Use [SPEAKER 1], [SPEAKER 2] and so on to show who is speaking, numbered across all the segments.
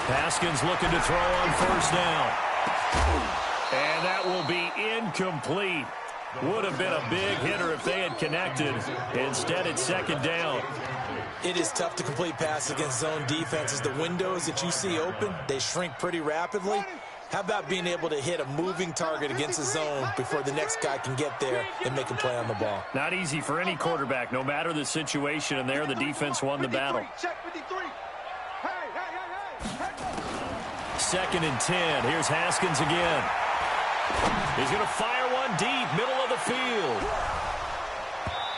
[SPEAKER 1] Haskins looking to throw on first down. And that will be incomplete. Would have been a big hitter if they had connected. Instead, it's second down.
[SPEAKER 2] It is tough to complete passes against zone defenses. The windows that you see open, they shrink pretty rapidly. How about being able to hit a moving target against the zone before the next guy can get there and make a play on the ball?
[SPEAKER 1] Not easy for any quarterback, no matter the situation, and there the defense won the battle. Second and 10. Here's Haskins again. He's going to fire one deep, middle of the field.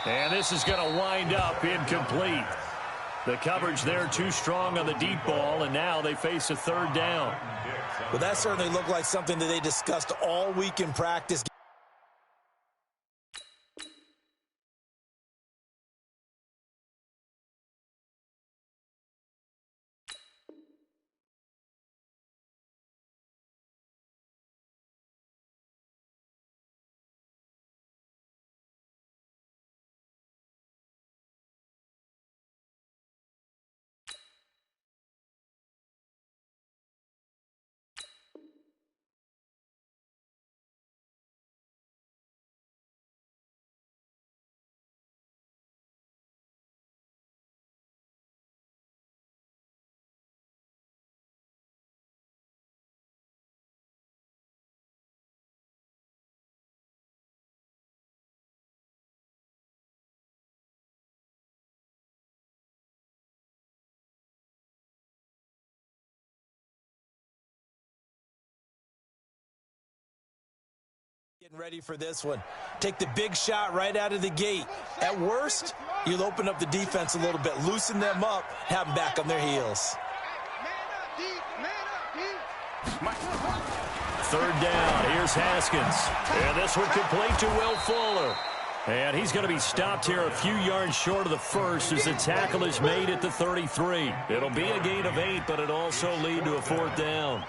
[SPEAKER 1] And this is going to wind up incomplete. The coverage there too strong on the deep ball, and now they face a third down.
[SPEAKER 2] Well, that certainly looked like something that they discussed all week in practice. Getting ready for this one. Take the big shot right out of the gate. At worst, you'll open up the defense a little bit, loosen them up, have them back on their heels.
[SPEAKER 1] Third down. Here's Haskins. And this one complete to Will Fuller. And he's going to be stopped here a few yards short of the first as the tackle is made at the 33. It'll be a gain of 8, but it'll also lead to a fourth down.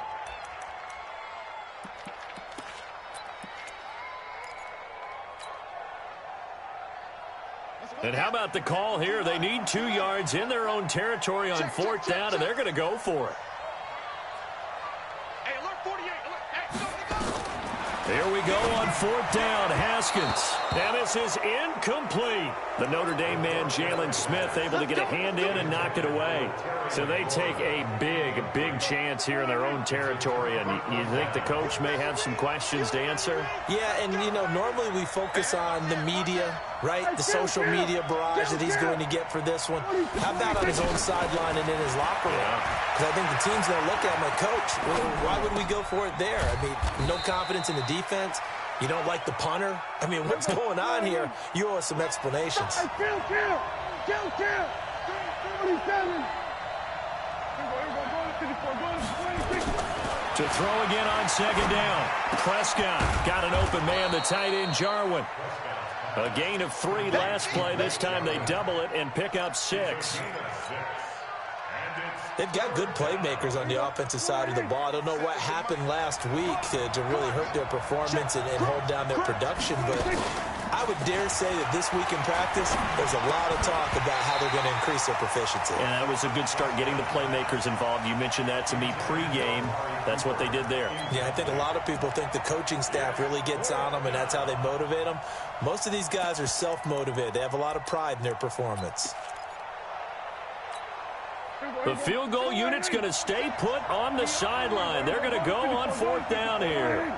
[SPEAKER 1] And how about the call here? They need 2 yards in their own territory on fourth down, and they're going to go for it. Here we go on fourth down. Haskins. And this is incomplete. The Notre Dame man, Jalen Smith, able to get a hand in and knock it away. So they take a big chance here in their own territory. And you think the coach may have some questions to answer?
[SPEAKER 2] Yeah, and, you know, normally we focus on the media, right? The social media barrage that he's going to get for this one. How about on his own sideline and in his locker room? Because I think the team's going to look at him like, Coach, why would we go for it there? I mean, no confidence in the defense. You don't like the punter? I mean, what's going on here? You owe us some explanations.
[SPEAKER 1] To throw again on second down. Prescott got an open man, the tight end, Jarwin. A gain of 3 last play. This time they double it and pick up 6.
[SPEAKER 2] They've got good playmakers on the offensive side of the ball. I don't know what happened last week to really hurt their performance and hold down their production, but I would dare say that this week in practice, there's a lot of talk about how they're going to increase their proficiency.
[SPEAKER 1] And that was a good start, getting the playmakers involved. You mentioned that to me pregame. That's what they did there.
[SPEAKER 2] Yeah, I think a lot of people think the coaching staff really gets on them, and that's how they motivate them. Most of these guys are self-motivated. They have a lot of pride in their performance.
[SPEAKER 1] The field goal unit's going to stay put on the sideline. They're going to go on fourth down here.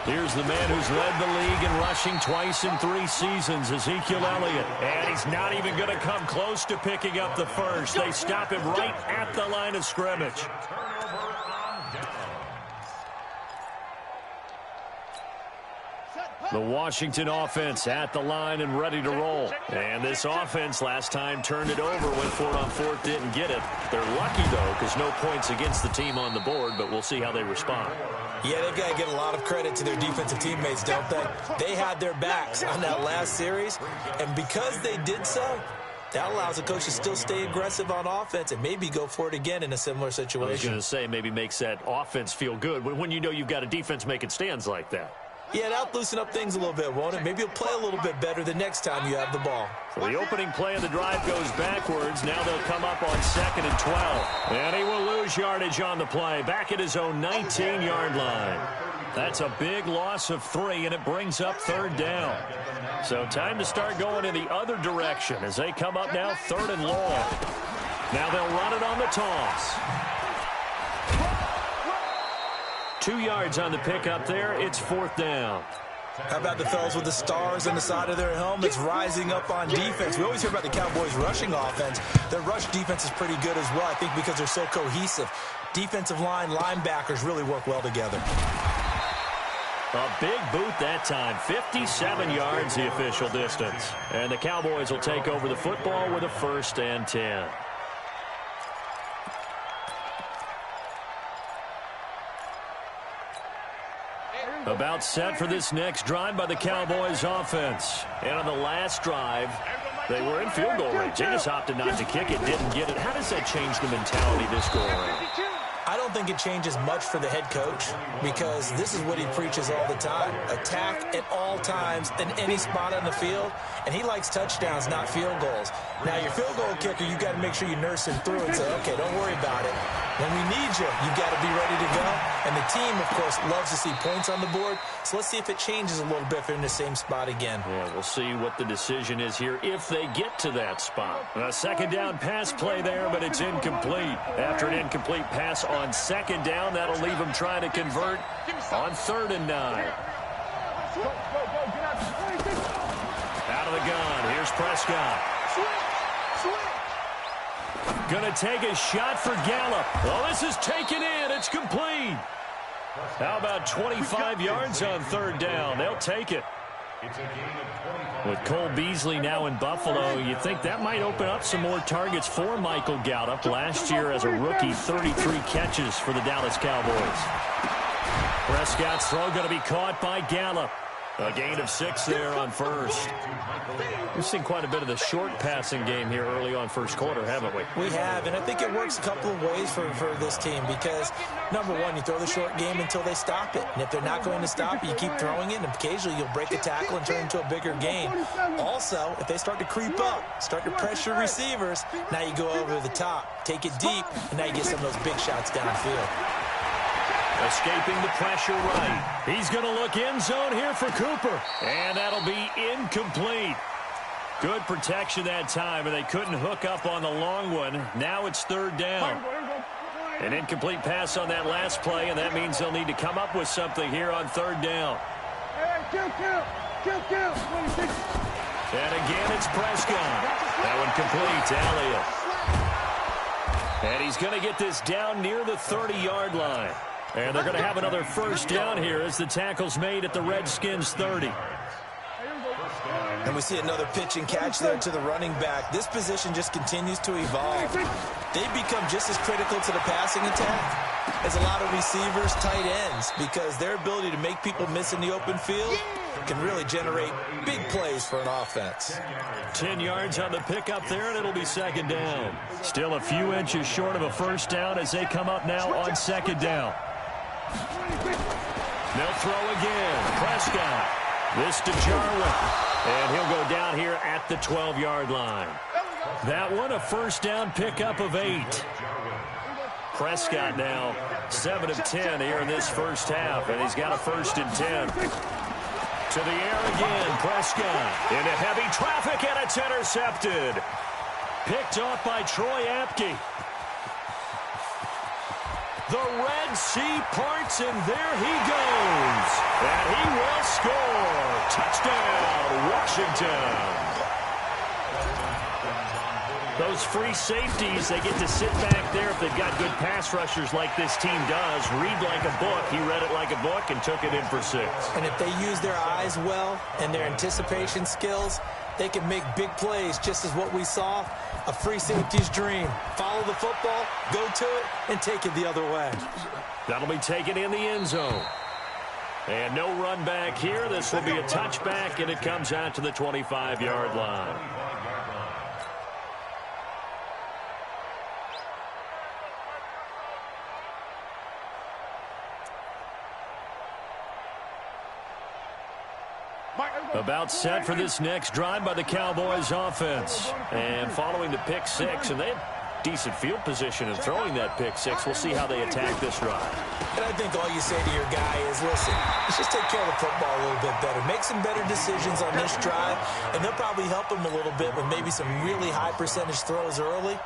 [SPEAKER 1] Here's the man who's led the league in rushing twice in 3 seasons, Ezekiel Elliott. And he's not even going to come close to picking up the first. They stop him right at the line of scrimmage. The Washington offense at the line and ready to roll. And this offense last time turned it over, went for it on fourth, didn't get it. They're lucky, though, because no points against the team on the board, but we'll see how they respond.
[SPEAKER 2] Yeah, they've got to give a lot of credit to their defensive teammates, don't they? They had their backs on that last series, and because they did so, that allows the coach to still stay aggressive on offense and maybe go for it again in a similar situation.
[SPEAKER 1] I was going to say, maybe makes that offense feel good when you know you've got a defense making stands like that.
[SPEAKER 2] Yeah, that'll loosen up things a little bit, won't it? Maybe you'll play a little bit better the next time you have the ball.
[SPEAKER 1] So the opening play of the drive goes backwards. Now they'll come up on 2nd and 12. And he will lose yardage on the play. Back at his own 19-yard line. That's a big loss of 3, and it brings up 3rd down. So time to start going in the other direction as they come up now 3rd and long. Now they'll run it on the toss. 2 yards on the pickup there. It's 4th down.
[SPEAKER 2] How about the fellas with the stars on the side of their helmets rising up on defense? We always hear about the Cowboys' rushing offense. Their rush defense is pretty good as well, I think, because they're so cohesive. Defensive line, linebackers really work well together.
[SPEAKER 1] A big boot that time. 57 yards the official distance. And the Cowboys will take over the football with a 1st and 10. About set for this next drive by the Cowboys offense. And on the last drive, they were in field goal range. They just opted not to kick it, didn't get it. How does that change the mentality this go around?
[SPEAKER 2] I don't think it changes much for the head coach because this is what he preaches all the time. Attack at all times in any spot on the field, and he likes touchdowns, not field goals. Now, your field goal kicker, you got to make sure you nurse him through and say, okay, don't worry about it. When we need you, you got to be ready to go. And the team, of course, loves to see points on the board. So let's see if it changes a little bit if they're in the same spot again.
[SPEAKER 1] Yeah, we'll see what the decision is here if they get to that spot. A 2nd down pass play there, but it's incomplete. After an incomplete pass on 2nd down, that'll leave them trying to convert on 3rd and 9. Out of the gun. Here's Prescott. Going to take a shot for Gallup. Oh, this is taken in. It's complete. How about 25 yards on 3rd down? They'll take it. With Cole Beasley now in Buffalo, you think that might open up some more targets for Michael Gallup. Last year as a rookie, 33 catches for the Dallas Cowboys. Prescott's throw going to be caught by Gallup. A gain of 6 there on 1st. We've seen quite a bit of the short passing game here early on 1st quarter, haven't we?
[SPEAKER 2] We have, and I think it works a couple of ways for this team because, number one, you throw the short game until they stop it. And if they're not going to stop it, you keep throwing it, and occasionally you'll break a tackle and turn it into a bigger gain. Also, if they start to creep up, start to pressure receivers, now you go over the top, take it deep, and now you get some of those big shots downfield.
[SPEAKER 1] Escaping the pressure right. He's going to look end zone here for Cooper. And that'll be incomplete. Good protection that time, and they couldn't hook up on the long one. Now it's 3rd down. An incomplete pass on that last play, and that means they'll need to come up with something here on 3rd down. And again, it's Prescott. That one complete to Elliott. And he's going to get this down near the 30-yard line. And they're going to have another 1st down here as the tackle's made at the Redskins' 30.
[SPEAKER 2] And we see another pitch and catch there to the running back. This position just continues to evolve. They've become just as critical to the passing attack as a lot of receivers, tight ends, because their ability to make people miss in the open field can really generate big plays for an offense.
[SPEAKER 1] 10 yards on the pickup there, and it'll be 2nd down. Still a few inches short of a 1st down as they come up now on 2nd down. They'll throw again. Prescott. This to Jarwin. And he'll go down here at the 12-yard line. That one, a 1st down pickup of 8. Prescott now 7 of 10 here in this 1st half, and he's got a 1st and 10. To the air again, Prescott. Into heavy traffic, and it's intercepted. Picked off by Troy Apke. The Red Sea parts, and there he goes. And he will score. Touchdown, Washington. Those free safeties, they get to sit back there if they've got good pass rushers like this team does. Read like a book. He read it like a book and took it in for 6.
[SPEAKER 2] And if they use their eyes well and their anticipation skills, they can make big plays, just as what we saw. A free safety's dream. Follow the football, go to it, and take it the other way.
[SPEAKER 1] That'll be taken in the end zone. And no run back here. This will be a touchback, and it comes out to the 25-yard line. About set for this next drive by the Cowboys offense. And following the pick six, and they have decent field position in throwing that pick six. We'll see how they attack this drive.
[SPEAKER 2] And I think all you say to your guy is, listen, let's just take care of the football a little bit better. Make some better decisions on this drive, and they'll probably help him a little bit with maybe some really high percentage throws early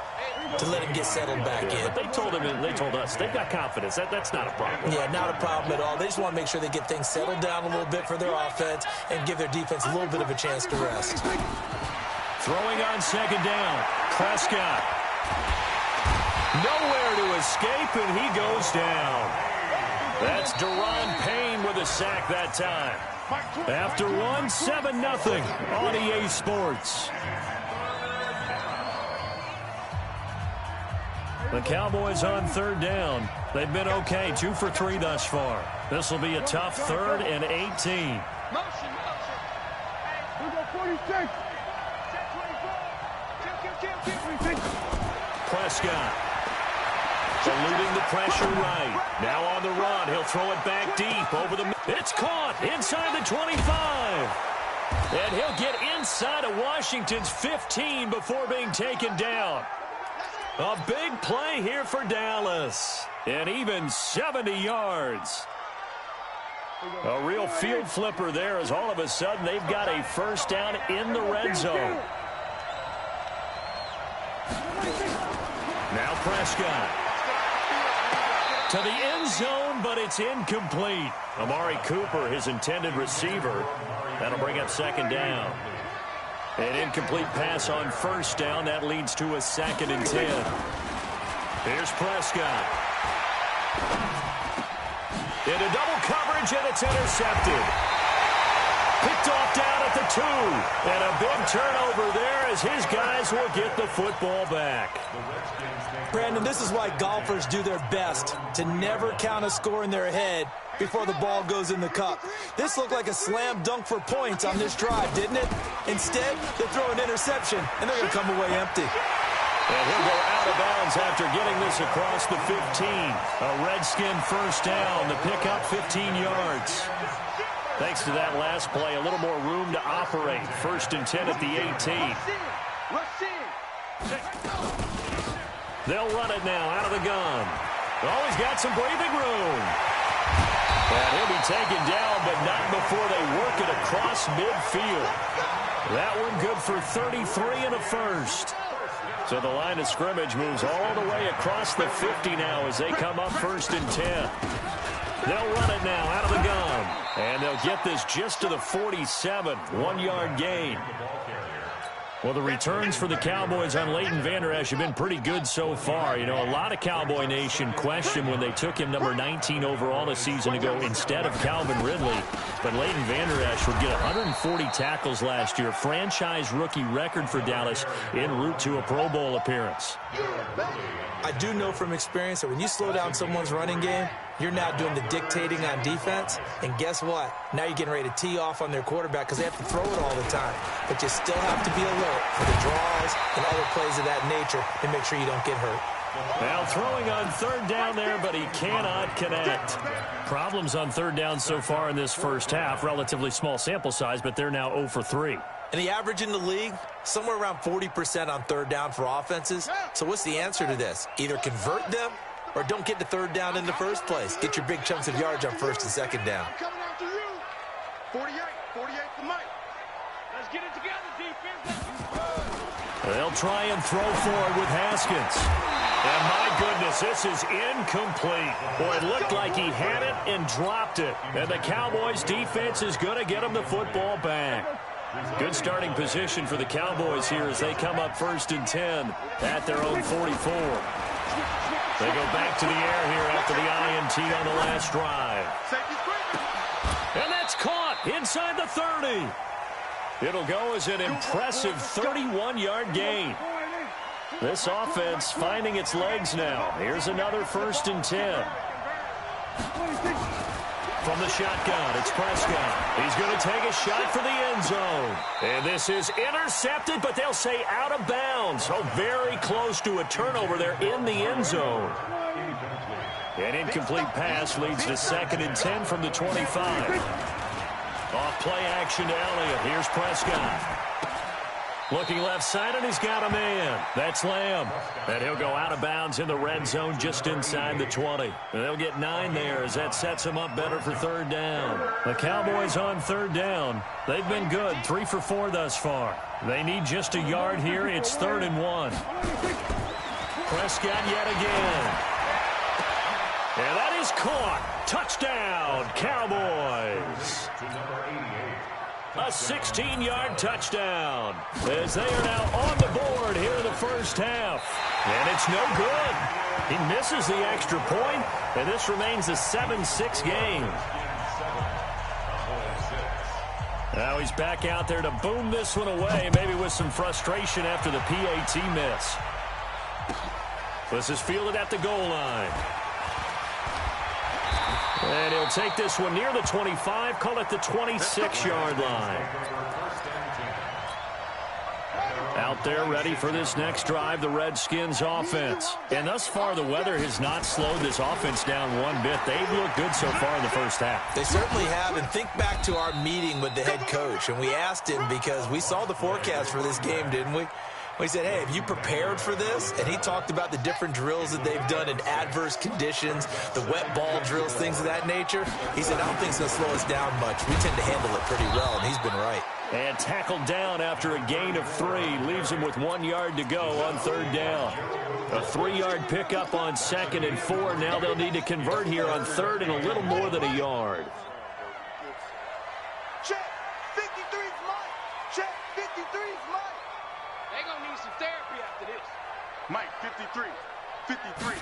[SPEAKER 2] to let him get settled back in.
[SPEAKER 1] But they told him, and they told us, they've got confidence. That's not a problem.
[SPEAKER 2] Yeah, not a problem at all. They just want to make sure they get things settled down a little bit for their offense and give their defense a little bit of a chance to rest.
[SPEAKER 1] Throwing on second down, Prescott. Nowhere to escape, and he goes down. That's Daron Payne with a sack that time. After one, 7-0 on EA Sports. The Cowboys on third down. They've been okay, 2 for 3 thus far. This will be a tough 3rd and 18. Prescott. Eluding the pressure right. Now on the run. He'll throw it back deep over the... It's caught inside the 25. And he'll get inside of Washington's 15 before being taken down. A big play here for Dallas. And even 70 yards. A real field flipper there as all of a sudden they've got a first down in the red zone. Now Prescott. To the end zone, but it's incomplete. Amari Cooper, his intended receiver. That'll bring up second down. An incomplete pass on first down. That leads to a 2nd and 10. Here's Prescott. Into double coverage, and it's intercepted. Picked off down at the 2. And a big turnover there as his guys will get the football back.
[SPEAKER 2] Brandon, this is why golfers do their best to never count a score in their head before the ball goes in the cup. This looked like a slam dunk for points on this drive, didn't it? Instead, they throw an interception, and they're going to come away empty.
[SPEAKER 1] And he'll go out of bounds after getting this across the 15. A Redskin first down. The pickup 15 yards. Thanks to that last play, a little more room to operate. 1st and 10 at the 18. They'll run it now out of the gun. Oh, he's got some breathing room. And he'll be taken down, but not before they work it across midfield. That one good for 33 and a first. So the line of scrimmage moves all the way across the 50 now as they come up 1st and 10. They'll run it now out of the gun. And they'll get this just to the 47. 1-yard gain. Well, the returns for the Cowboys on Leighton Vander Esch have been pretty good so far. You know, a lot of Cowboy Nation questioned when they took him number 19 overall a season ago instead of Calvin Ridley. But Leighton Vander Esch would get 140 tackles last year. Franchise rookie record for Dallas en route to a Pro Bowl appearance.
[SPEAKER 2] I do know from experience that when you slow down someone's running game, you're now doing the dictating on defense. And guess what? Now you're getting ready to tee off on their quarterback because they have to throw it all the time. But you still have to be alert for the draws and other plays of that nature and make sure you don't get hurt.
[SPEAKER 1] Now throwing on 3rd down there, but he cannot connect. Problems on 3rd down so far in this first half. Relatively small sample size, but they're now 0 for 3.
[SPEAKER 2] And the average in the league, somewhere around 40% on 3rd down for offenses. So what's the answer to this? Either convert them or don't get to 3rd down in the first place. Get your big chunks of yards on 1st and 2nd down.
[SPEAKER 3] Coming after you. 48 to Mike. Let's get it together, defense.
[SPEAKER 1] They'll try and throw forward with Haskins. And my goodness, this is incomplete. Boy, it looked like he had it and dropped it. And the Cowboys defense is going to get him the football back. Good starting position for the Cowboys here as they come up 1st and 10 at their own 44. They go back to the air here after the INT on the last drive. And that's caught inside the 30. It'll go as an impressive 31-yard gain. This offense finding its legs now. Here's another 1st and 10. From the shotgun, it's Prescott. He's going to take a shot for the end zone. And this is intercepted, but they'll say out of bounds. Oh, very close to a turnover there in the end zone. An incomplete pass leads to 2nd and 10 from the 25. Off play action to Elliott. Here's Prescott. Looking left side, and he's got a man. That's Lamb. And he'll go out of bounds in the red zone just inside the 20. And they'll get 9 there as that sets him up better for 3rd down. The Cowboys on 3rd down. They've been good, 3 for 4 thus far. They need just a yard here. It's 3rd and 1. Prescott yet again. And that is caught. Touchdown, Cowboys. A 16-yard touchdown as they are now on the board here in the first half. And it's no good. He misses the extra point, and this remains a 7-6 game. Now he's back out there to boom this one away, maybe with some frustration after the PAT miss. This is fielded at the goal line. And he'll take this one near the 25, call it the 26-yard line. Out there ready for this next drive, the Redskins offense. And thus far, the weather has not slowed this offense down one bit. They've looked good so far in the first half.
[SPEAKER 2] They certainly have, and think back to our meeting with the head coach, and we asked him because we saw the forecast for this game, didn't we? We said, hey, have you prepared for this? And he talked about the different drills that they've done in adverse conditions, the wet ball drills, things of that nature. He said, I don't think it's going to slow us down much. We tend to handle it pretty well, and he's been right.
[SPEAKER 1] And tackled down after a gain of 3. Leaves him with 1 yard to go on 3rd down. A 3-yard pickup on 2nd and 4. Now they'll need to convert here on 3rd and a little more than a yard.
[SPEAKER 3] Check. 53's Mike. Check. 53's Mike. They're going to need some therapy after this. Mike, 53. 53.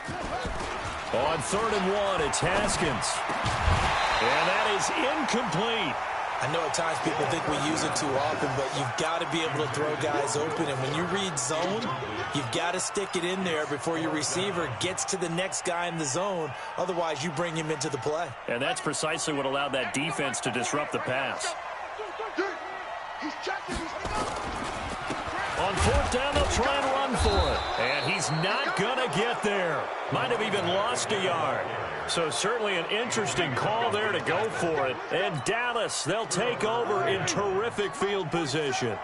[SPEAKER 1] On 3rd and 1, it's Haskins. And that is incomplete.
[SPEAKER 2] I know at times people think we use it too often, but you've got to be able to throw guys open. And when you read zone, you've got to stick it in there before your receiver gets to the next guy in the zone. Otherwise, you bring him into the play.
[SPEAKER 1] And that's precisely what allowed that defense to disrupt the pass.
[SPEAKER 3] He's checking.
[SPEAKER 1] On 4th down, they'll try and run for it. And he's not going to get there. Might have even lost a yard. So certainly an interesting call there to go for it. And Dallas, they'll take over in terrific field position.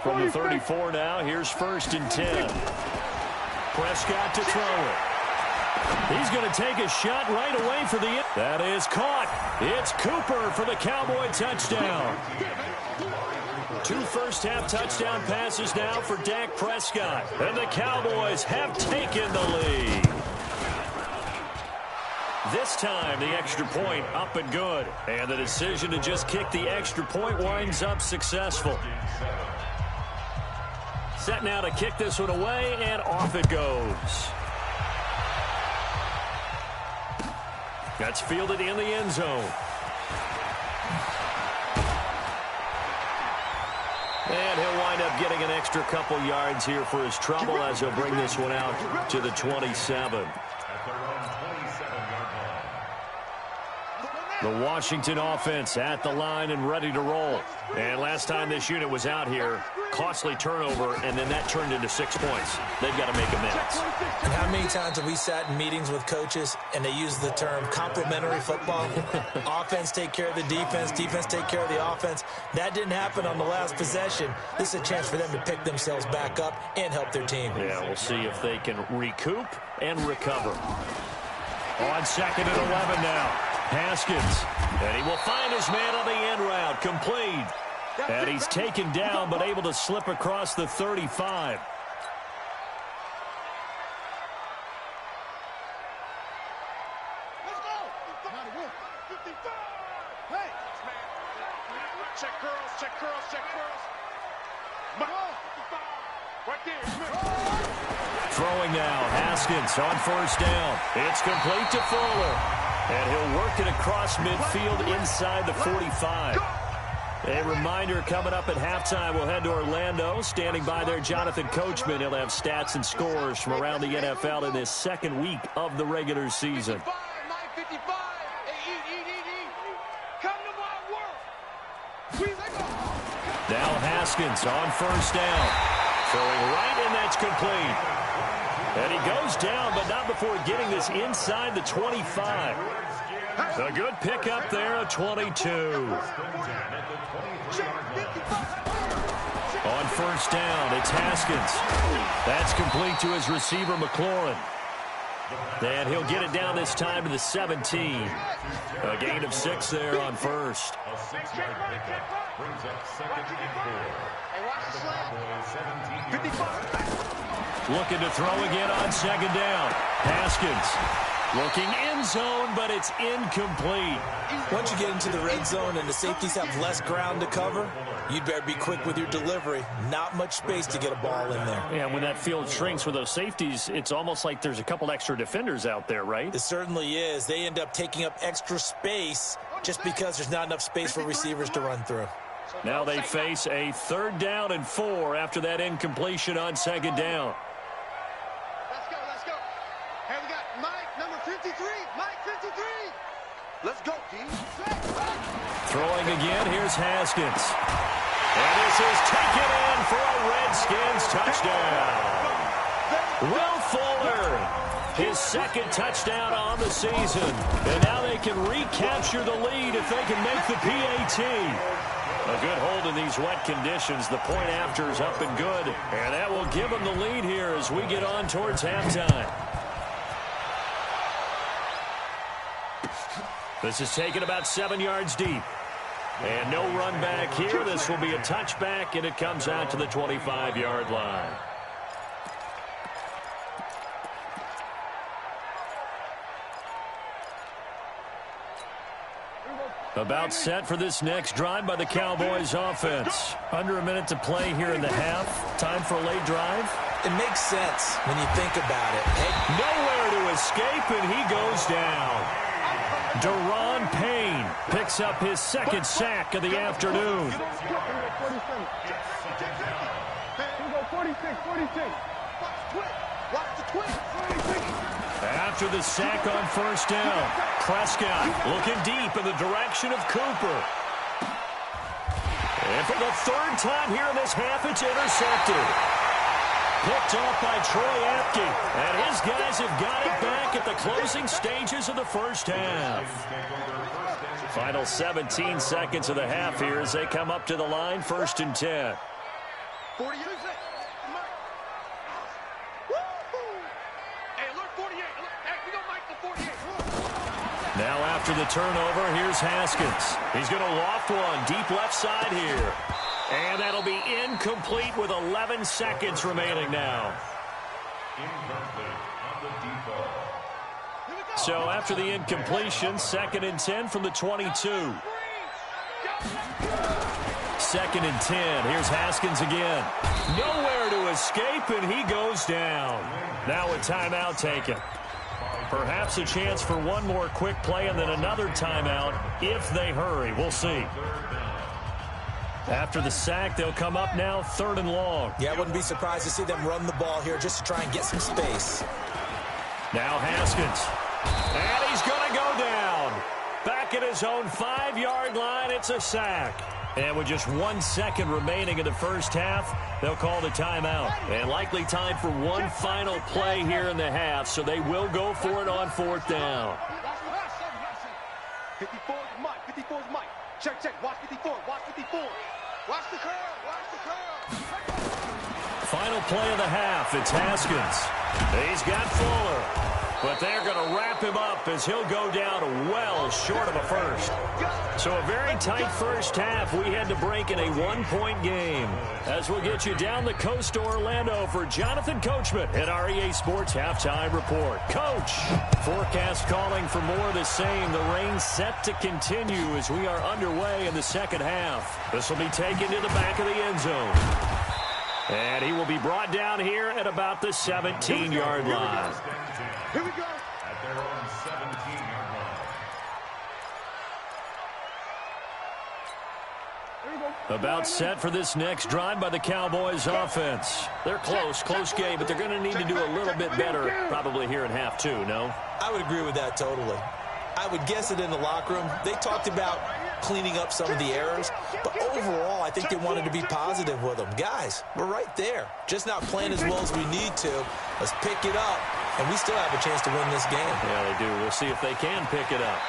[SPEAKER 1] From the 34 now, here's 1st and 10. Prescott to throw it. He's going to take a shot right away for the... That is caught. It's Cooper for the Cowboy touchdown. 2 first-half touchdown passes now for Dak Prescott. And the Cowboys have taken the lead. This time, the extra point up and good. And the decision to just kick the extra point winds up successful. Set now to kick this one away, and off it goes. That's fielded in the end zone. And he'll wind up getting an extra couple yards here for his trouble as he'll bring this one out to the 27. The Washington offense at the line and ready to roll. And last time this unit was out here, costly turnover, and then that turned into 6 points. They've got to make amends.
[SPEAKER 2] And how many times have we sat in meetings with coaches and they use the term complementary football? Offense take care of the defense, defense take care of the offense. That didn't happen on the last possession. This is a chance for them to pick themselves back up and help their team.
[SPEAKER 1] Yeah, we'll see if they can recoup and recover. On 2nd and 11 now. Haskins, and he will find his man on the end route, complete. And he's taken down, but able to slip across the 35.
[SPEAKER 3] Let's go. 55. Hey. Check girls, check girls, check girls. Right there.
[SPEAKER 1] Throwing now, Haskins on 1st down. It's complete to Fuller. And he'll work it across midfield inside the 45. A reminder coming up at halftime, we'll head to Orlando. Standing by there, Jonathan Coachman. He'll have stats and scores from around the NFL in this 2nd week of the regular season. Now Haskins on 1st down. Throwing right, and that's complete. And he goes down, but not before getting this inside the 25. A good pickup there, a 22. On first down, it's Haskins. That's complete to his receiver, McLaurin. And he'll get it down this time to the 17. A gain of 6 there on first.
[SPEAKER 3] A 6-yard pickup brings up 2nd and 4.
[SPEAKER 1] Looking to throw again on 2nd down. Haskins looking end zone, but it's incomplete.
[SPEAKER 2] Once you get into the red zone and the safeties have less ground to cover, you'd better be quick with your delivery. Not much space to get a ball in there.
[SPEAKER 1] Yeah, when that field shrinks with those safeties, it's almost like there's a couple extra defenders out there, right?
[SPEAKER 2] It certainly is. They end up taking up extra space just because there's not enough space for receivers to run through.
[SPEAKER 1] Now they face a 3rd down and 4 after that incompletion on 2nd down.
[SPEAKER 3] Let's go. Hey, we got Mike, number 53. Mike, 53. Let's go, D.
[SPEAKER 1] Throwing again, here's Haskins. And this is taken in for a Redskins touchdown. Will Fuller, his 2nd touchdown on the season. And now they can recapture the lead if they can make the PAT. A good hold in these wet conditions. The point after is up and good. And that will give them the lead here as we get on towards halftime. This is taken about 7 yards deep. And no run back here. This will be a touchback, and it comes out to the 25-yard line. About set for this next drive by the Cowboys offense. Under a minute to play here in the half. Time for a late drive.
[SPEAKER 2] It makes sense when you think about it. Hey,
[SPEAKER 1] nowhere to escape, and he goes down. Deron Payne picks up his 2nd sack of the afternoon. After the sack on first down, Prescott looking deep in the direction of Cooper. And for the 3rd time here in this half, it's intercepted. Picked off by Troy Apke. And his guys have got it back at the closing stages of the first half. Final 17 seconds of the half here as they come up to the line, 1st and 10. Now after the turnover, here's Haskins. He's going to loft one deep left side here. And that'll be incomplete with 11 seconds remaining now. So after the incompletion, 2nd and 10 from the 22. 2nd and 10. Here's Haskins again. Nowhere to escape, and he goes down. Now a timeout taken. Perhaps a chance for one more quick play and then another timeout if they hurry. We'll see. After the sack, they'll come up now 3rd and long.
[SPEAKER 2] Yeah, I wouldn't be surprised to see them run the ball here just to try and get some space.
[SPEAKER 1] Now Haskins. And he's going to go down. Back at his own 5-yard line, it's a sack. And with just 1 second remaining in the first half, they'll call the timeout. And likely time for one final play here in the half, so they will go for it on 4th down.
[SPEAKER 3] 54 is Mike. 54 is Mike. Check. Watch 54. Watch 54. Watch the curl. Watch the curl.
[SPEAKER 1] Final play of the half. It's Haskins. He's got Fuller. But they're going to wrap him up as he'll go down well short of a first. So a very tight first half. We had to break in a 1-point game. As we'll get you down the coast to Orlando for Jonathan Coachman at our EA Sports Halftime Report. Coach, forecast calling for more of the same. The rain set to continue as we are underway in the second half. This will be taken to the back of the end zone. And he will be brought down here at about the 17-yard line.
[SPEAKER 3] Here we go.
[SPEAKER 4] At their own 17-yard line.
[SPEAKER 1] About set for this next drive by the Cowboys offense. They're close game, but they're going to need to do a little bit better probably here in half 2, no?
[SPEAKER 2] I would agree with that totally. I would guess it in the locker room. They talked about cleaning up some of the errors, but overall, I think they wanted to be positive with them. Guys, we're right there. Just not playing as well as we need to. Let's pick it up, and we still have a chance to win this game.
[SPEAKER 1] Yeah, they do. We'll see if they can pick it up.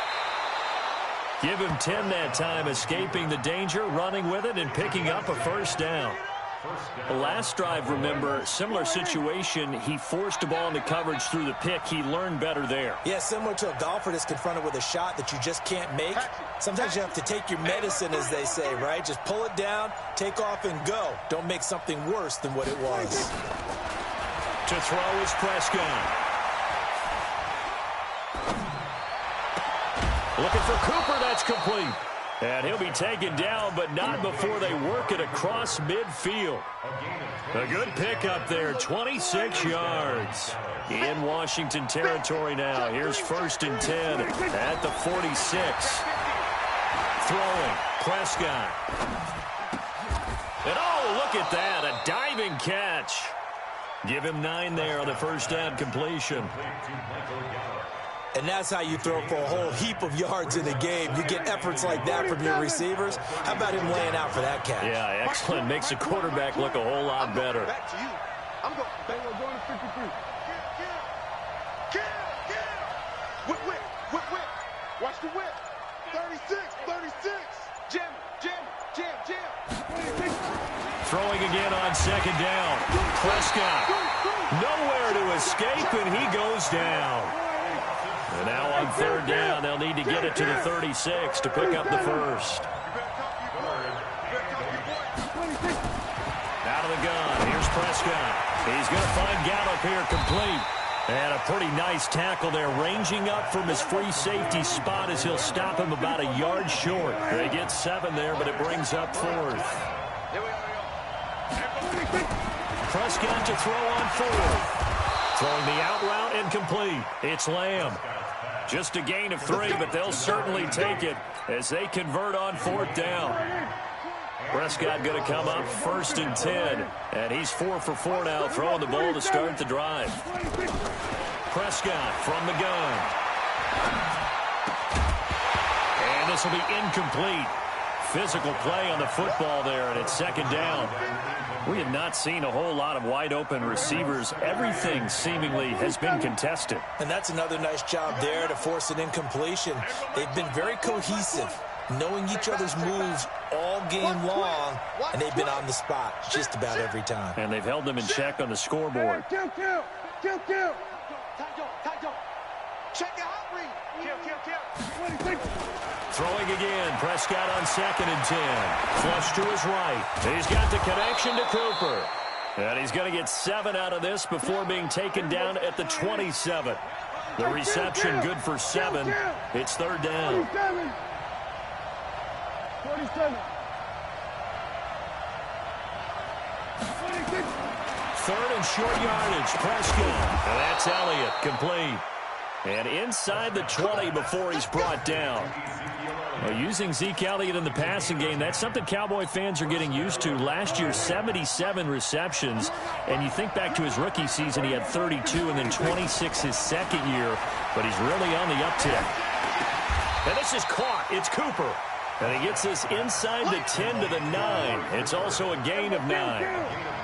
[SPEAKER 1] Give him 10 that time, escaping the danger, running with it, and picking up a first down. The last drive, remember, similar situation. He forced the ball into coverage through the pick. He learned better there.
[SPEAKER 2] Yeah, similar to a golfer that's confronted with a shot that you just can't make. Sometimes you have to take your medicine, as they say, right? Just pull it down, take off, and go. Don't make something worse than what it was.
[SPEAKER 1] To throw is Prescott. Looking for Cooper, that's complete. And he'll be taken down, but not before they work it across midfield. A good pickup there, 26 yards. In Washington territory now. Here's 1st and 10 at the 46. Throwing, Prescott. And oh, look at that, a diving catch. Give him 9 there on the first down completion.
[SPEAKER 2] And that's how you throw for a whole heap of yards in the game. You get efforts like that from your receivers. How about him laying out for that catch?
[SPEAKER 1] Yeah, excellent. Makes the quarterback look a whole lot better.
[SPEAKER 3] Back to you. I'm going to 53. Whip. Watch the whip. 36. Jam.
[SPEAKER 1] Throwing again on 2nd down. Prescott. Nowhere to escape, and he goes down. And now on 3rd down, they'll need to get it to the 36 to pick up the first. Out of the gun, here's Prescott. He's going to find Gallup here complete. And a pretty nice tackle there, ranging up from his free safety spot as he'll stop him about a yard short. They get 7 there, but it brings up 4th. Prescott to throw on 4th. Throwing the out route incomplete. It's Lamb. Just a gain of 3, but they'll certainly take it as they convert on 4th down. Prescott going to come up 1st and 10, and he's 4 for 4 now, throwing the ball to start the drive. Prescott from the gun. And this will be incomplete. Physical play on the football there, and it's 2nd down. We have not seen a whole lot of wide-open receivers. Everything seemingly has been contested.
[SPEAKER 2] And that's another nice job there to force an incompletion. They've been very cohesive, knowing each other's moves all game long, and they've been on the spot just about every time.
[SPEAKER 1] And they've held them in check on the scoreboard.
[SPEAKER 3] Kill. Check the hot read. Kill.
[SPEAKER 1] Throwing again, Prescott on 2nd and 10. Flush to his right. He's got the connection to Cooper. And he's going to get 7 out of this before being taken down at the 27. The reception good for 7. It's 3rd down.
[SPEAKER 3] 47.
[SPEAKER 1] 3rd and short yardage, Prescott. And that's Elliott, complete. And inside the 20 before he's brought down. Well, using Zeke Elliott in the passing game, that's something Cowboy fans are getting used to. Last year, 77 receptions. And you think back to his rookie season, he had 32 and then 26 his 2nd year. But he's really on the uptick. And this is caught. It's Cooper. And he gets this inside the 10 to the 9. It's also a gain of 9.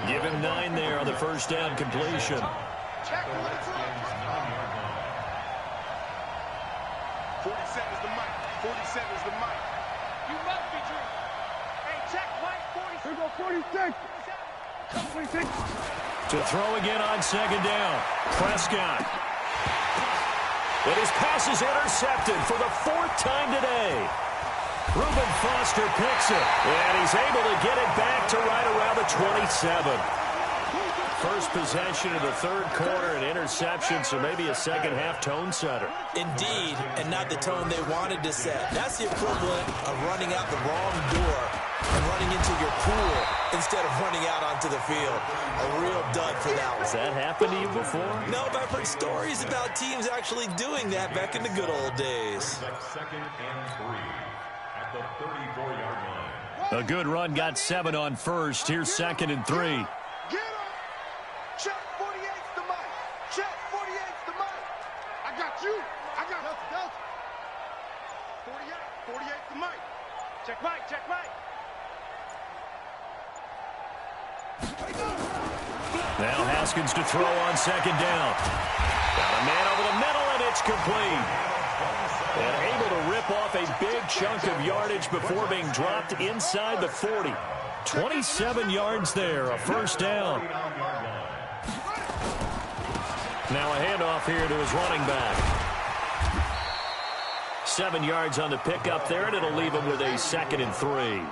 [SPEAKER 1] Give him 9 there on the first down completion.
[SPEAKER 3] 47 is the mic. 47 is the mic. You must be true. Hey, check Mike. 46. Here we go, 46. 46.
[SPEAKER 1] To throw again on 2nd down. Prescott. And his pass is intercepted for the 4th time today. Reuben Foster picks it. And he's able to get it back to right around the 27. First possession of the 3rd quarter, an interception, so maybe a second-half tone setter.
[SPEAKER 2] Indeed, and not the tone they wanted to set. That's the equivalent of running out the wrong door and running into your pool instead of running out onto the field. A real dud for that one.
[SPEAKER 1] Has that happened to you before?
[SPEAKER 2] No, but I've heard stories about teams actually doing that back in the good old days.
[SPEAKER 4] 2nd and 3 at the 34-yard line.
[SPEAKER 1] A good run, got 7 on first. Here's 2nd and 3.
[SPEAKER 3] Check 48's the mic. Check 48's the mic. I got you. I got us. 48's the mic. Check mic.
[SPEAKER 1] Now Haskins to throw on 2nd down. Got a man over the middle, and it's complete. And able to rip off a big chunk of yardage before being dropped inside the 40. 27 yards there, a first down. Now a handoff here to his running back. 7 yards on the pickup there, and it'll leave him with a 2nd and 3.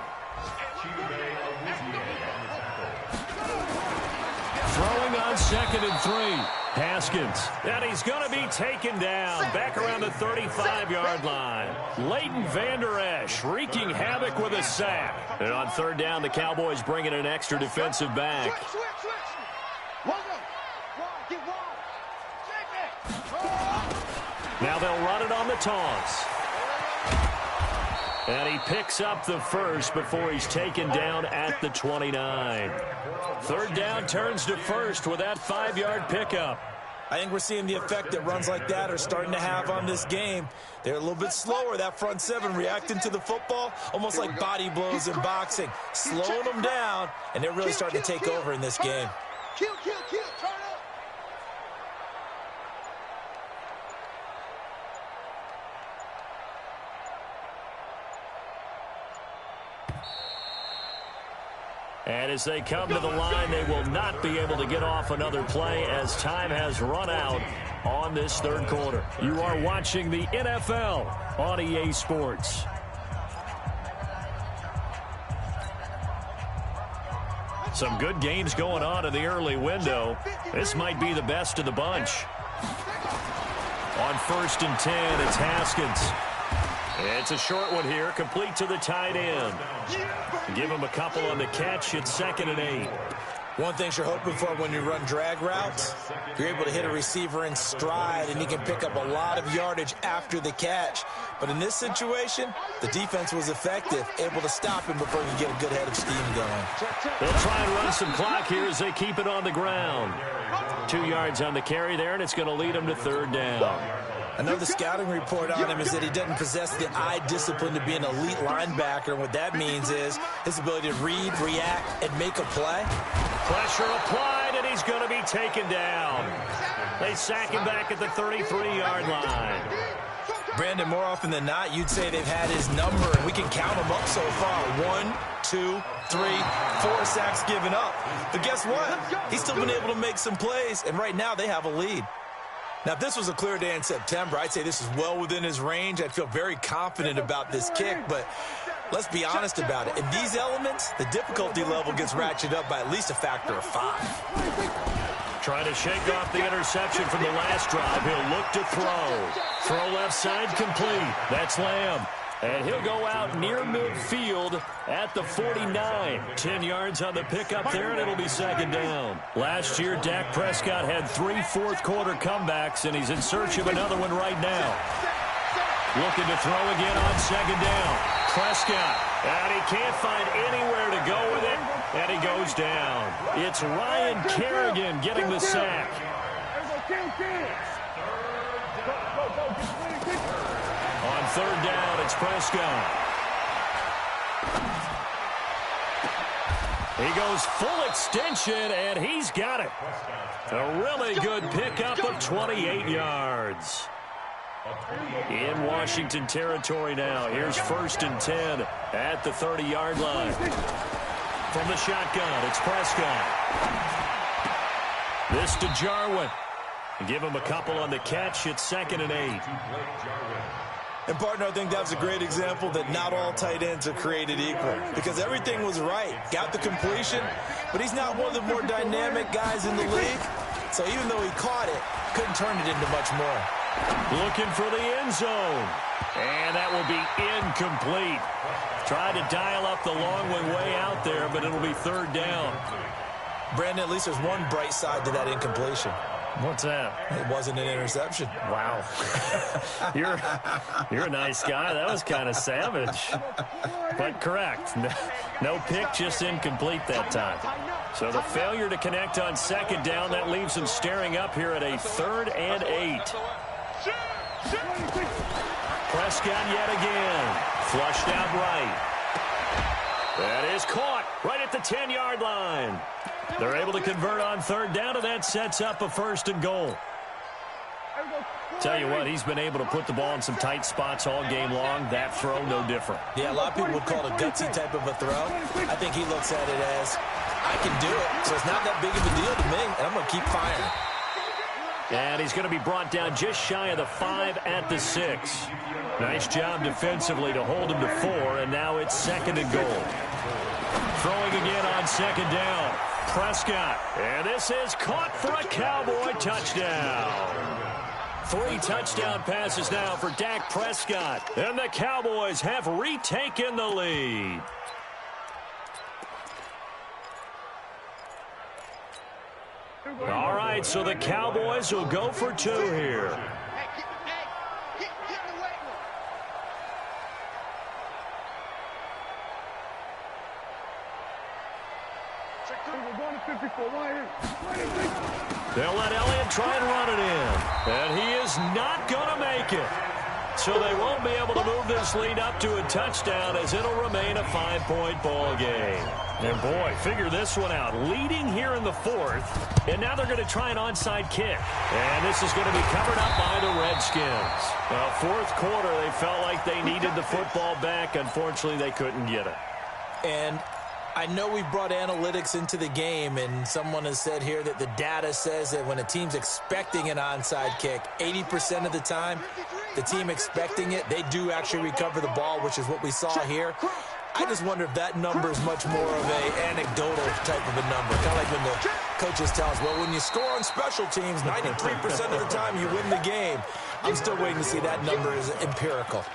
[SPEAKER 1] Throwing on 2nd and 3. Haskins. And he's going to be taken down back around the 35-yard line. Leighton Vander Esch wreaking havoc with a sack. And on 3rd down, the Cowboys bring in an extra defensive back. Now they'll run it on the toss. And he picks up the first before he's taken down at the 29. 3rd down turns to first with that 5-yard pickup.
[SPEAKER 2] I think we're seeing the effect that runs like that are starting to have on this game. They're a little bit slower, that front 7, reacting to the football, almost like body blows in boxing, slowing them down, and they're really starting to take over in this game.
[SPEAKER 3] Kill, turn up.
[SPEAKER 1] And as they come to the line, they will not be able to get off another play as time has run out on this 3rd quarter. You are watching the NFL on EA Sports. Some good games going on in the early window. This might be the best of the bunch. On 1st and 10, it's Haskins. It's a short one here, complete to the tight end. Give him a couple on the catch. It's 2nd and 8.
[SPEAKER 2] One thing you're hoping for when you run drag routes, you're able to hit a receiver in stride, and he can pick up a lot of yardage after the catch. But in this situation, the defense was effective, able to stop him before he could get a good head of steam going.
[SPEAKER 1] They'll try and run some clock here as they keep it on the ground. 2 yards on the carry there, and it's going to lead him to 3rd down.
[SPEAKER 2] Another scouting report on him is that he doesn't possess the eye discipline to be an elite linebacker. And what that means is his ability to read, react, and make a play.
[SPEAKER 1] Pressure applied, and he's going to be taken down. They sack him back at the 33-yard line.
[SPEAKER 2] Brandon, more often than not, you'd say they've had his number, and we can count them up so far. 1, 2, 3, 4 sacks given up. But guess what? He's still been able to make some plays, and right now they have a lead. Now, if this was a clear day in September, I'd say this is well within his range. I'd feel very confident about this kick, but let's be honest about it. In these elements, the difficulty level gets ratcheted up by at least a factor of 5.
[SPEAKER 1] Trying to shake off the interception from the last drive. He'll look to throw. Throw left side complete. That's Lamb. And he'll go out near midfield at the 49. 10 yards on the pickup there, and it'll be 2nd down. Last year, Dak Prescott had 3 fourth-quarter comebacks, and he's in search of another one right now. Looking to throw again on 2nd down. Prescott, and he can't find anywhere to go with it, and he goes down. It's Ryan Kerrigan getting the sack. On 3rd down, it's Prescott. He goes full extension, and he's got it. A really good pickup of 28 yards. In Washington territory now. Here's 1st and 10 at the 30-yard line. From the shotgun, it's Prescott. This to Jarwin. Give him a couple on the catch. It's 2nd and 8.
[SPEAKER 2] And, partner, I think that's a great example that not all tight ends are created equal, because everything was right. Got the completion, but he's not one of the more dynamic guys in the league. So even though he caught it, couldn't turn it into much more.
[SPEAKER 1] Looking for the end zone. And that will be incomplete. Tried to dial up the long one way out there, but it'll be 3rd down.
[SPEAKER 2] Brandon, at least there's one bright side to that incompletion.
[SPEAKER 1] What's that?
[SPEAKER 2] It wasn't an interception.
[SPEAKER 1] Wow. You're a nice guy. That was kind of savage. But correct. No pick, just incomplete that time. So the failure to connect on 2nd down, that leaves him staring up here at a 3rd and 8. Prescott yet again. Flushed out right. That is caught right at the 10-yard line. They're able to convert on 3rd down, and that sets up a 1st and goal. Tell you what, he's been able to put the ball in some tight spots all game long. That throw, no different.
[SPEAKER 2] Yeah, a lot of people would call it a gutsy type of a throw. I think he looks at it as, I can do it, so it's not that big of a deal to me, and I'm going to keep firing.
[SPEAKER 1] And he's going to be brought down just shy of the 5 at the 6. Nice job defensively to hold him to 4, and now it's 2nd and goal. Throwing again on 2nd down. Prescott, and this is caught for a Cowboy touchdown. 3 touchdown passes now for Dak Prescott, and the Cowboys have retaken the lead. All right, so the Cowboys will go for 2 here. They'll let Elliott try and run it in, and he is not going to make it. So they won't be able to move this lead up to a touchdown as it'll remain a 5-point ball game. And boy, figure this one out. Leading here in the 4th, and now they're going to try an onside kick. And this is going to be covered up by the Redskins. Well, 4th quarter, they felt like they needed the football back. Unfortunately, they couldn't get it.
[SPEAKER 2] And I know we brought analytics into the game, and someone has said here that the data says that when a team's expecting an onside kick, 80% of the time, the team expecting it, they do actually recover the ball, which is what we saw here. I just wonder if that number is much more of a anecdotal type of a number. Kind of like when the coaches tell us, well, when you score on special teams, 93% of the time you win the game. I'm still waiting to see that number is empirical.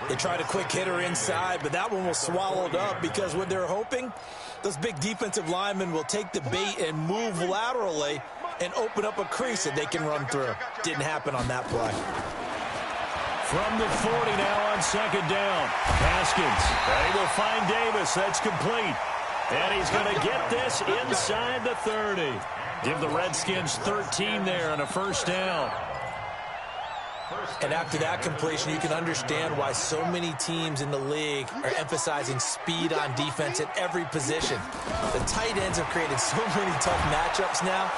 [SPEAKER 2] They tried a quick hitter inside, but that one was swallowed up because what they're hoping, those big defensive linemen will take the bait and move laterally and open up a crease that they can run through. Didn't happen on that play.
[SPEAKER 1] From the 40 now on 2nd down. Haskins, they will find Davis. That's complete. And he's going to get this inside the 30. Give the Redskins 13 there on a 1st down.
[SPEAKER 2] And after that completion, you can understand why so many teams in the league are emphasizing speed on defense at every position. The tight ends have created so many tough matchups now.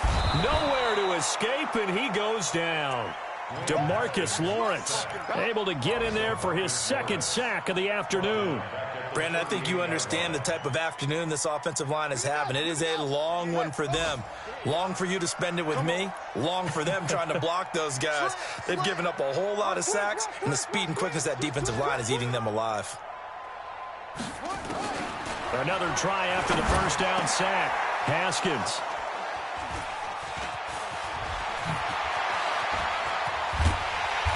[SPEAKER 1] Nowhere to escape, and he goes down. DeMarcus Lawrence able to get in there for his 2nd sack of the afternoon.
[SPEAKER 2] Brandon, I think you understand the type of afternoon this offensive line is having. It is a long one for them. Long for you to spend it with me. Long for them trying to block those guys. They've given up a whole lot of sacks, and the speed and quickness of that defensive line is eating them alive.
[SPEAKER 1] Another try after the 1st down sack. Haskins.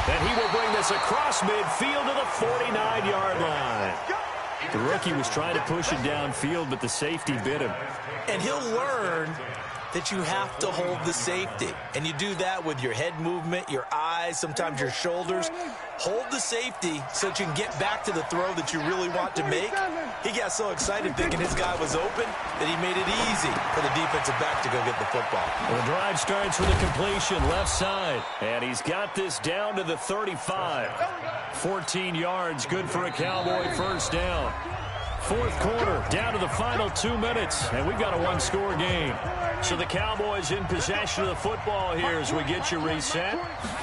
[SPEAKER 1] And he will bring this across midfield to the 49-yard line. The rookie was trying to push it downfield, but the safety bit him.
[SPEAKER 2] And he'll learn that you have to hold the safety. And you do that with your head movement, your eyes, sometimes your shoulders. Hold the safety so that you can get back to the throw that you really want to make. He got so excited thinking his guy was open that he made it easy for the defensive back to go get the football.
[SPEAKER 1] The drive starts with a completion left side. And he's got this down to the 35. 14 yards, good for a Cowboy 1st down. 4th quarter, down to the final 2 minutes, and we've got a 1-score game. So the Cowboys in possession of the football here as we get you reset.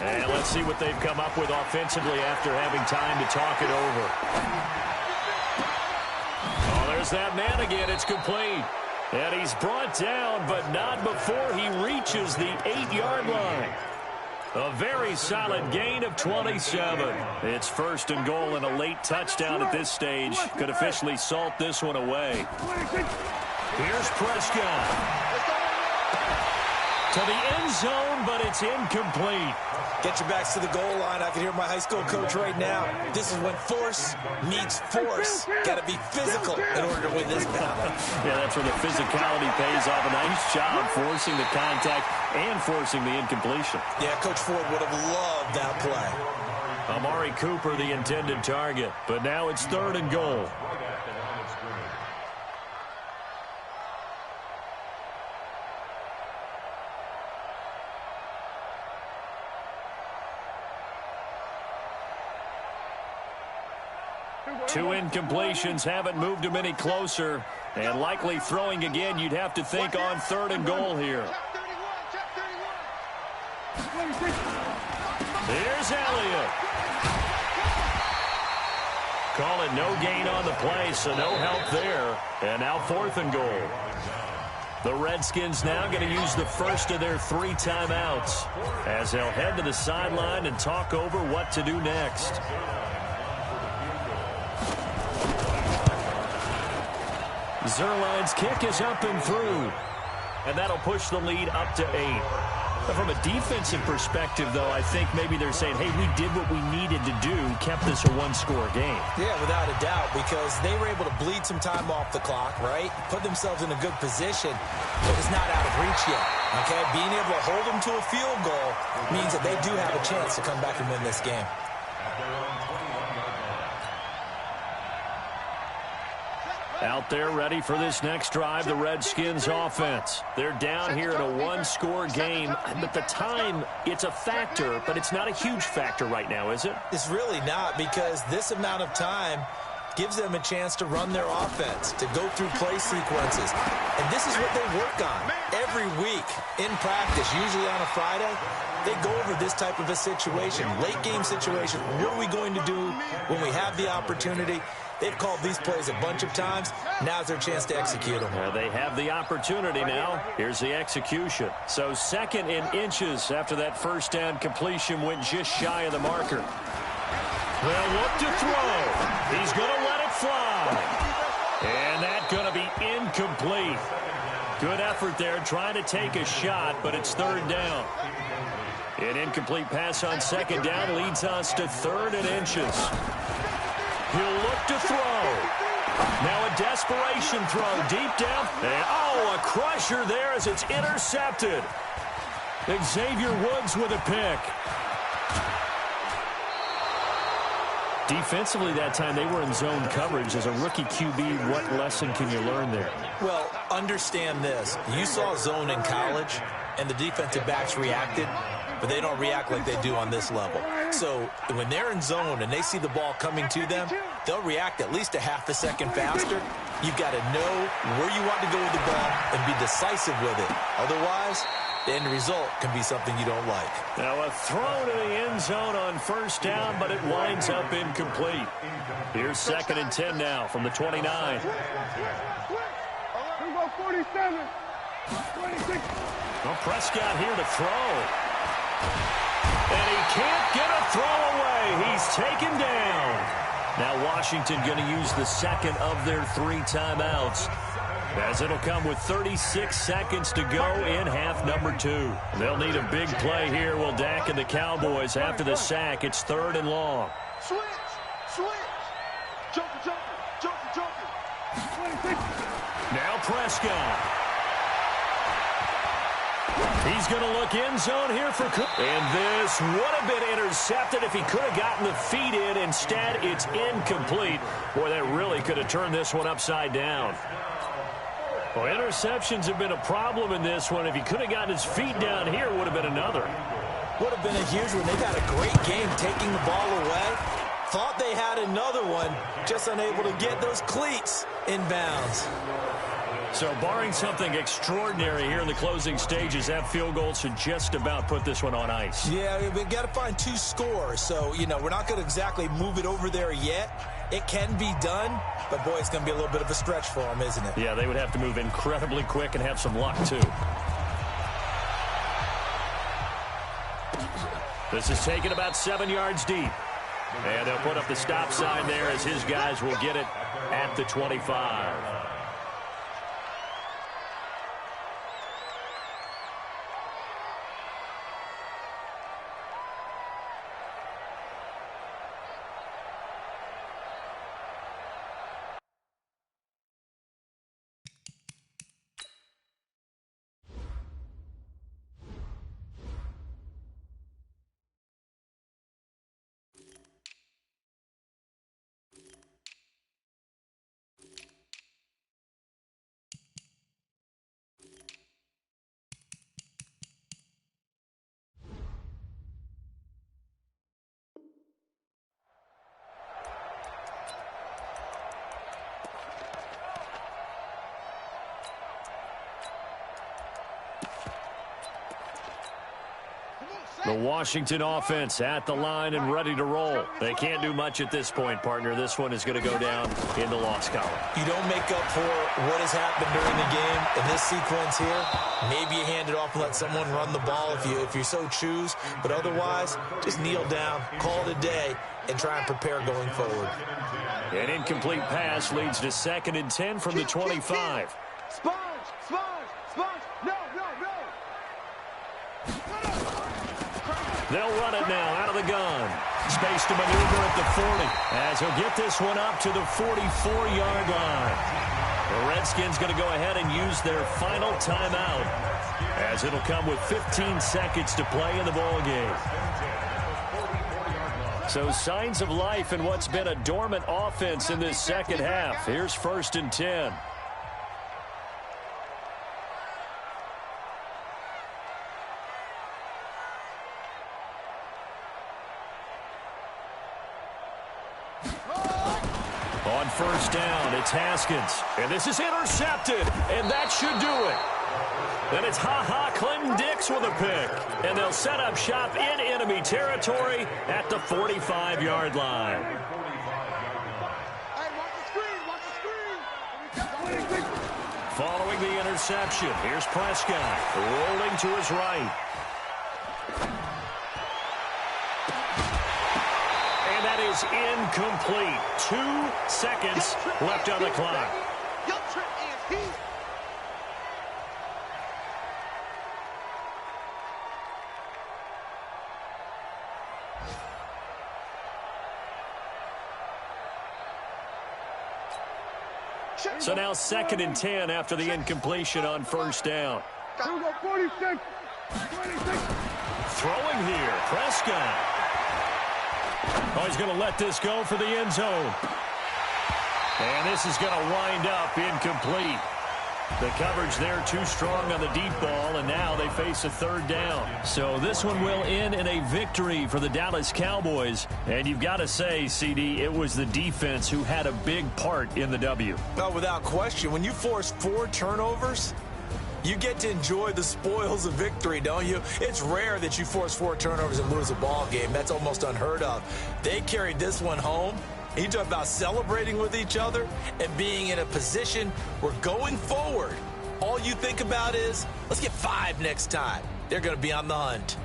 [SPEAKER 1] And let's see what they've come up with offensively after having time to talk it over. Oh, there's that man again. It's complete. And he's brought down, but not before he reaches the 8-yard line. A very solid gain of 27. It's 1st and goal and a late touchdown at this stage. Could officially salt this one away. Here's Prescott. To the end zone, but it's incomplete.
[SPEAKER 2] Get your backs to the goal line. I can hear my high school coach right now. This is when force meets force. Got to be physical in order to win this battle.
[SPEAKER 1] Yeah, that's where the physicality pays off. A nice job forcing the contact and forcing the incompletion.
[SPEAKER 2] Yeah, Coach Ford would have loved that play.
[SPEAKER 1] Amari Cooper, the intended target. But now it's 3rd and goal. Two incompletions haven't moved him any closer. And likely throwing again, you'd have to think on 3rd and goal here. Here's Elliott. Call it no gain on the play, so no help there. And now 4th and goal. The Redskins now going to use the first of their 3 timeouts as they'll head to the sideline and talk over what to do next. Zerline's kick is up and through. And that'll push the lead up to 8. From a defensive perspective, though, I think maybe they're saying, hey, we did what we needed to do, kept this a 1-score game.
[SPEAKER 2] Yeah, without a doubt, because they were able to bleed some time off the clock, right? Put themselves in a good position, but it's not out of reach yet, okay? Being able to hold them to a field goal means that they do have a chance to come back and win this game.
[SPEAKER 1] Out there ready for this next drive, the Redskins offense. They're down here in a 1-score game, but the time, it's a factor, but it's not a huge factor right now, is it?
[SPEAKER 2] It's really not, because this amount of time gives them a chance to run their offense, to go through play sequences. And this is what they work on every week in practice, usually on a Friday. They go over this type of a situation, late game situation. What are we going to do when we have the opportunity? They've called these plays a bunch of times. Now's their chance to execute them.
[SPEAKER 1] They have the opportunity now. Here's the execution. So 2nd and inches after that first down completion went just shy of the marker. They'll look to throw. He's going to let it fly. And that's going to be incomplete. Good effort there trying to take a shot, but it's 3rd down. An incomplete pass on 2nd down leads us to 3rd and inches. He'll look to throw. Now a desperation throw deep down. And, a crusher there as it's intercepted. Xavier Woods with a pick. Defensively that time, they were in zone coverage. As a rookie QB, what lesson can you learn there?
[SPEAKER 2] Well, understand this. You saw zone in college, and the defensive backs reacted, but they don't react like they do on this level. So when they're in zone and they see the ball coming to them, they'll react at least a half a second faster. You've got to know where you want to go with the ball and be decisive with it. Otherwise, the end result can be something you don't like.
[SPEAKER 1] Now a throw to the end zone on 1st down, but it winds up incomplete. Here's 2nd and 10 now from the 29.
[SPEAKER 3] Here we go, 47. 26.
[SPEAKER 1] Well, Prescott here to throw. And he can't get a throw away. He's taken down. Now Washington going to use the 2nd of their 3 timeouts, as it'll come with 36 seconds to go in half number 2. They'll need a big play here. Will Dak and the Cowboys after the sack. It's 3rd and long.
[SPEAKER 3] Switch. Joker. 26.
[SPEAKER 1] Now Prescott. He's going to look end zone here for Cook. And this would have been intercepted if he could have gotten the feet in. Instead, it's incomplete. Boy, that really could have turned this one upside down. Well, interceptions have been a problem in this one. If he could have gotten his feet down here, it would have been another.
[SPEAKER 2] Would have been a huge one. They got a great game taking the ball away. Thought they had another one, just unable to get those cleats in bounds.
[SPEAKER 1] So barring something extraordinary here in the closing stages, that field goal should just about put this one on ice.
[SPEAKER 2] Yeah, we've got to find 2 scores. So, we're not going to exactly move it over there yet. It can be done, but, boy, it's going to be a little bit of a stretch for them, isn't it?
[SPEAKER 1] Yeah, they would have to move incredibly quick and have some luck, too. This is taken about 7 yards deep. And they'll put up the stop sign there as his guys will get it at the 25. The Washington offense at the line and ready to roll. They can't do much at this point, partner. This one is going to go down in the loss column.
[SPEAKER 2] You don't make up for what has happened during the game in this sequence here. Maybe you hand it off and let someone run the ball if you so choose. But otherwise, just kneel down, call it a day, and try and prepare going forward.
[SPEAKER 1] An incomplete pass leads to 2nd and 10 from the 25.
[SPEAKER 3] Sponge! No!
[SPEAKER 1] They'll run it now out of the gun. Space to maneuver at the 40 as he'll get this one up to the 44-yard line. The Redskins going to go ahead and use their final timeout as it'll come with 15 seconds to play in the ballgame. So signs of life in what's been a dormant offense in this second half. Here's 1st and 10. On 1st down, it's Haskins. And this is intercepted, and that should do it. Then it's Clinton Dix with a pick. And they'll set up shop in enemy territory at the 45-yard line.
[SPEAKER 3] Hey, watch the screen!
[SPEAKER 1] Following the interception, here's Prescott rolling to his right. And that is incomplete. 2 seconds left on the clock.
[SPEAKER 3] Your trip is here.
[SPEAKER 1] So now 2nd and 10 after the incompletion on 1st down.
[SPEAKER 3] Here we go, 46. 26.
[SPEAKER 1] Throwing here, Prescott. Oh, he's going to let this go for the end zone. And this is going to wind up incomplete. The coverage there too strong on the deep ball, and now they face a 3rd down. So this one will end in a victory for the Dallas Cowboys. And you've got to say, CD, it was the defense who had a big part in the W.
[SPEAKER 2] No, without question. When you force 4 turnovers, you get to enjoy the spoils of victory, don't you? It's rare that you force 4 turnovers and lose a ball game. That's almost unheard of. They carried this one home. You talk about celebrating with each other and being in a position where going forward, all you think about is, let's get 5 next time. They're going to be on the hunt.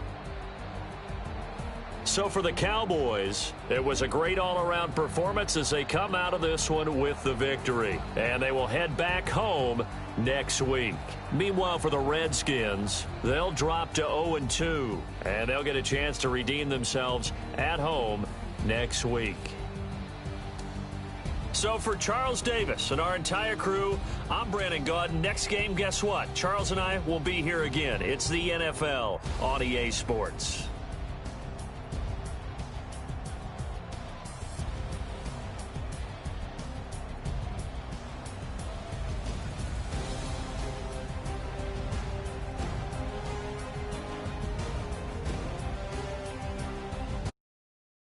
[SPEAKER 1] So for the Cowboys, it was a great all-around performance as they come out of this one with the victory. And they will head back home next week. Meanwhile, for the Redskins, they'll drop to 0-2. And they'll get a chance to redeem themselves at home next week. So for Charles Davis and our entire crew, I'm Brandon Gaudin. Next game, guess what? Charles and I will be here again. It's the NFL on EA Sports.